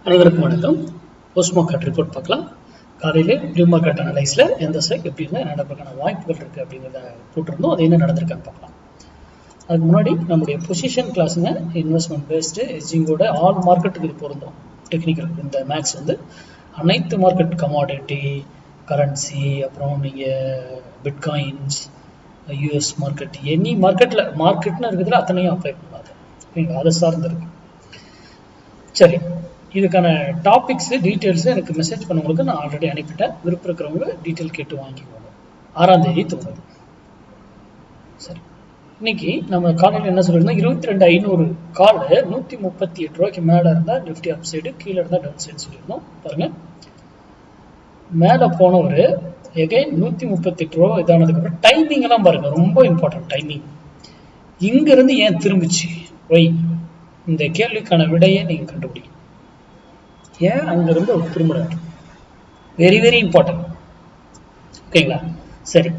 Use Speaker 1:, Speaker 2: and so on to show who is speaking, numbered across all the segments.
Speaker 1: அனைவருக்கும் வணக்கம். Post market report பார்க்கலாம். காலையிலே ப்ரீ மார்க்கெட் அனலைஸில் எந்த ஸ்டாக் எப்படி இருந்தால் என்ன நடப்பதற்கான வாய்ப்புகள் இருக்குது அப்படிங்கிறத போட்டிருந்தோம். அது என்ன நடந்திருக்கான்னு பார்க்கலாம். அதுக்கு முன்னாடி நம்முடைய பொசிஷன் கிளாஸுங்க இன்வெஸ்ட்மெண்ட் பேஸ்டு எஸ்ஜிங்கோட ஆல் மார்க்கெட்டுக்கு இது பொருந்தோம். டெக்னிக்கல் இந்த மேக்ஸ் வந்து அனைத்து மார்க்கெட் கமாடிட்டி, கரன்சி, அப்புறம் நீங்கள் பிட்காயின்ஸ், யூஎஸ் மார்க்கெட், எனி மார்க்கெட்னு இருக்கிறதுல அத்தனையும் அப்ளை பண்ணாது. ஓகேங்களா? அதை சார்ந்து இருக்கு. சரி, இதுக்கான டாபிக்ஸ் டீட்டெயில்ஸ் எனக்கு மெசேஜ் பண்ணவங்களுக்கு நான் ஆல்ரெடி அனுப்பிட்டேன். விருப்பம் இருக்கிறவங்க டீட்டெயில் கேட்டு வாங்கிக்கோங்க. 6ஆம் தேதி தோணுது. சரி, இன்னைக்கு நம்ம காலையில் என்ன சொல்லியிருந்தோம், 22,500 கால் 138 ரூபாய்க்கு மேலே இருந்தால் நிஃப்டி அப் சைடு, கீழே இருந்தால் டவுன் சைடு சொல்லியிருந்தோம். பாருங்க, மேலே போனவர் எகைன் 138 ரூபா இதானதுக்கப்புறம் டைமிங் எல்லாம் பாருங்க, ரொம்ப இம்பார்ட்டன்ட் டைமிங். இங்கிருந்து ஏன் திரும்பிச்சு, ஒய், இந்த கேள்விக்கான விடையை நீங்க கண்டுபிடிங்க. ஏன் அங்கிருந்து ஒரு திரும்புறாரு, வெரி வெரி இம்பார்ட்டன்ட். ஓகேங்களா? சரி,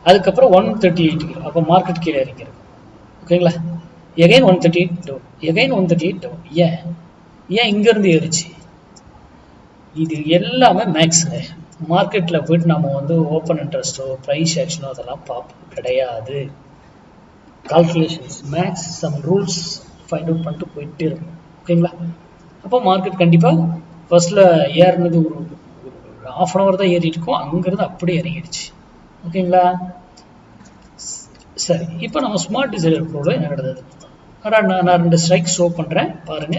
Speaker 1: அதுக்கப்புறம் 138, அப்போ மார்க்கெட் கீழே இறங்கிறது. ஓகேங்களா? Again 138 down, again 138 down. ஏன் இங்கிருந்து ஏறிச்சு? இது எல்லாமே மேக்ஸுங்க. மார்க்கெட்ல போயிட்டு நம்ம வந்து ஓப்பன் இன்ட்ரெஸ்டோ ப்ரைஸ் ஆக்ஷனோ அதெல்லாம் பார்ப்போம் கிடையாது. Calculations, maths, some rules find out பண்ணிட்டு போயிட்டே இருக்கும். ஓகேங்களா? அப்போ மார்க்கெட் கண்டிப்பாக ஃபர்ஸ்ட்ல ஏறினது ஒரு 1/2 hour தான் ஏறி இருக்கும், அங்கிருந்து அப்படியே இறங்கிடுச்சு. ஓகேங்களா? சரி, இப்போ நம்ம ஸ்மார்ட் டிசைடர் ப்ரோவில் என்ன நடந்தது நான் 2 ஸ்ட்ரைக் ஷோ பண்ணுறேன் பாருங்க.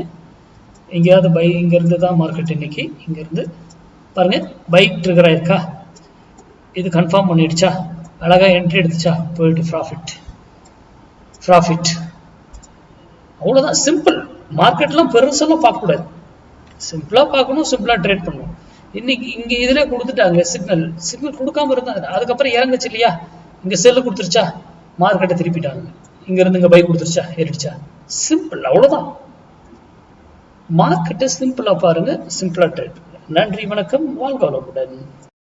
Speaker 1: எங்கேயாவது பை, இங்கேருந்து தான் மார்க்கெட் இன்னைக்கு, இங்கேருந்து பாருங்க பை ட்ரிகர் ஆயிருக்கா, இது கன்ஃபார்ம் பண்ணிடுச்சா, அழகா என்ட்ரி எடுத்துச்சா, போயிட்டு ப்ராஃபிட். அவ்வளோதான், சிம்பிள். மார்க்கெட்லாம் பெருசெல்லாம் பார்க்கக்கூடாது, சிம்பிளாக பார்க்கணும், சிம்பிளாக ட்ரேட் பண்ணணும். இன்னைக்கு இங்கே இதில் கொடுத்துட்டாங்க சிக்னல் கொடுக்காம இருந்தாங்க, அதுக்கப்புறம் இறங்குச்சு இல்லையா, இங்கே செல்லு கொடுத்துருச்சா, மார்க்கெட்டை திருப்பிட்டாங்க, இங்கேருந்து இங்கே பை கொடுத்துருச்சா, ஏறிடுச்சா, சிம்பிள். அவ்வளோதான், மார்க்கெட்டை சிம்பிளாக பாருங்க, சிம்பிளாக ட்ரேட் பண்ணுங்க. நன்றி, வணக்கம், வாழ்க வளமுடன்.